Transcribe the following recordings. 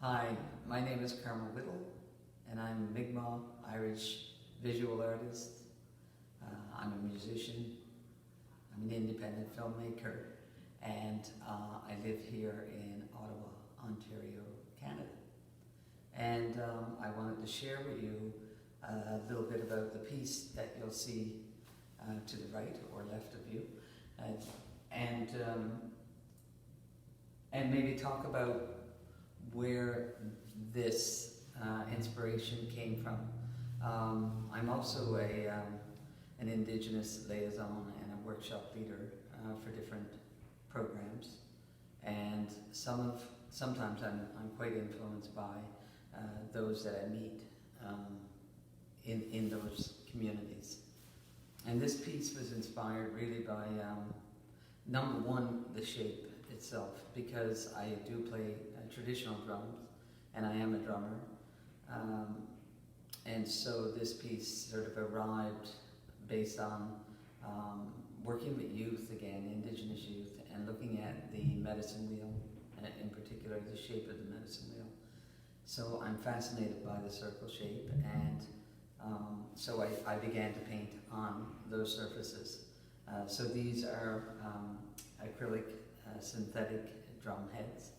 Hi, my name is Carmel Whittle, and I'm a Mi'kmaq Irish visual artist. I'm a musician, I'm an independent filmmaker, and I live here in Ottawa, Ontario, Canada. And I wanted to share with you a little bit about the piece that you'll see to the right or left of you, and, um, and maybe talk about where this inspiration came from. I'm also an Indigenous liaison and a workshop leader for different programs, and sometimes I'm quite influenced by those that I meet in those communities. And this piece was inspired really by number one, the shape itself, because I do play traditional drums and I am a drummer, and so this piece sort of arrived based on working with youth again, Indigenous youth, and looking at the medicine wheel, in particular the shape of the medicine wheel. So I'm fascinated by the circle shape, and so I began to paint on those surfaces. So these are acrylic synthetic drum heads,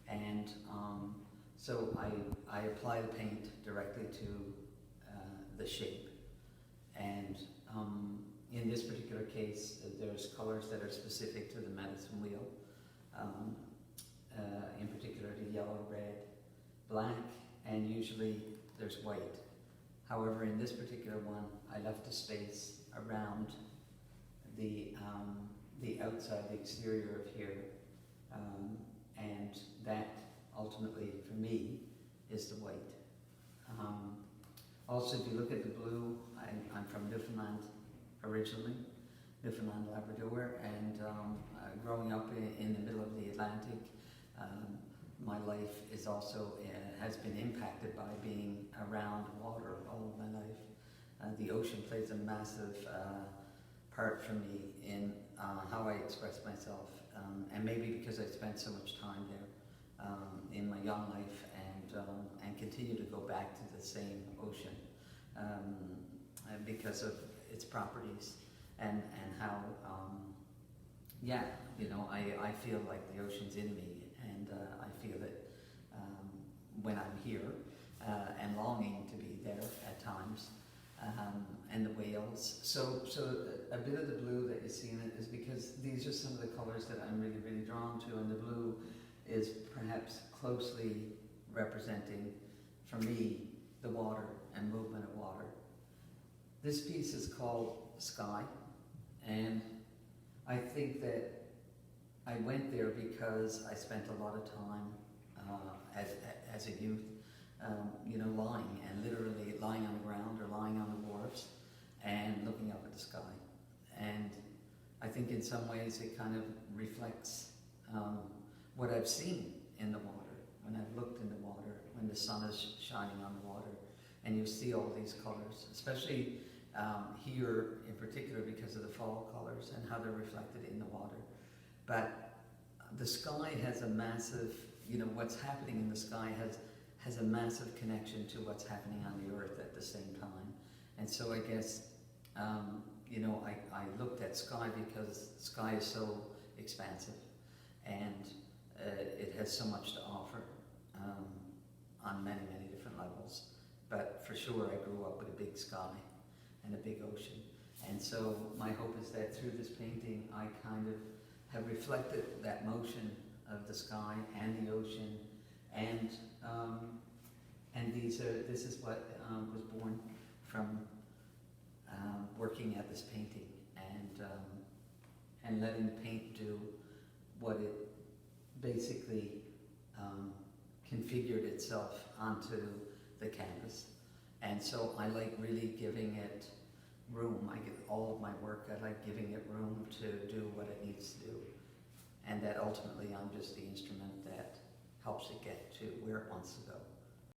and so I apply the paint directly to the shape, and in this particular case there's colors that are specific to the medicine wheel, in particular the yellow, red, black, and usually there's white. However, in this particular one I left a space around the outside, the exterior of here, and that ultimately for me is the white. Also, if you look at the blue, I'm from Newfoundland originally, Newfoundland Labrador, and growing up in the middle of the Atlantic, my life is also has been impacted by being around water all of my life. The ocean plays a massive part for me in how I express myself, and maybe because I spent so much time there in my young life, and continue to go back to the same ocean because of its properties, and how I feel like the ocean's in me, and I feel it when I'm here, and longing to be there at times. And the whales. So a bit of the blue that you see in it is because these are some of the colors that I'm really, really drawn to, and the blue is perhaps closely representing, for me, the water and movement of water. This piece is called Sky, and I think that I went there because I spent a lot of time as a youth, lying, and literally lying on the ground or lying on the wharves and looking up at the sky. And I think in some ways it kind of reflects what I've seen in the water, when I've looked in the water, when the sun is shining on the water, and you see all these colors, especially here in particular because of the fall colors and how they're reflected in the water. But the sky has a massive, what's happening in the sky has a massive connection to what's happening on the earth at the same time. And so I guess, I looked at sky because sky is so expansive, and it has so much to offer on many, many different levels. But for sure I grew up with a big sky and a big ocean. And so my hope is that through this painting I kind of have reflected that motion of the sky and the ocean, and this is what was born from working at this painting, and letting the paint do what it basically configured itself onto the canvas. And so I like really giving it room. I give all of my work, I like giving it room to do what it needs to do, and that ultimately I'm just the instrument that helps it get to where it wants to go.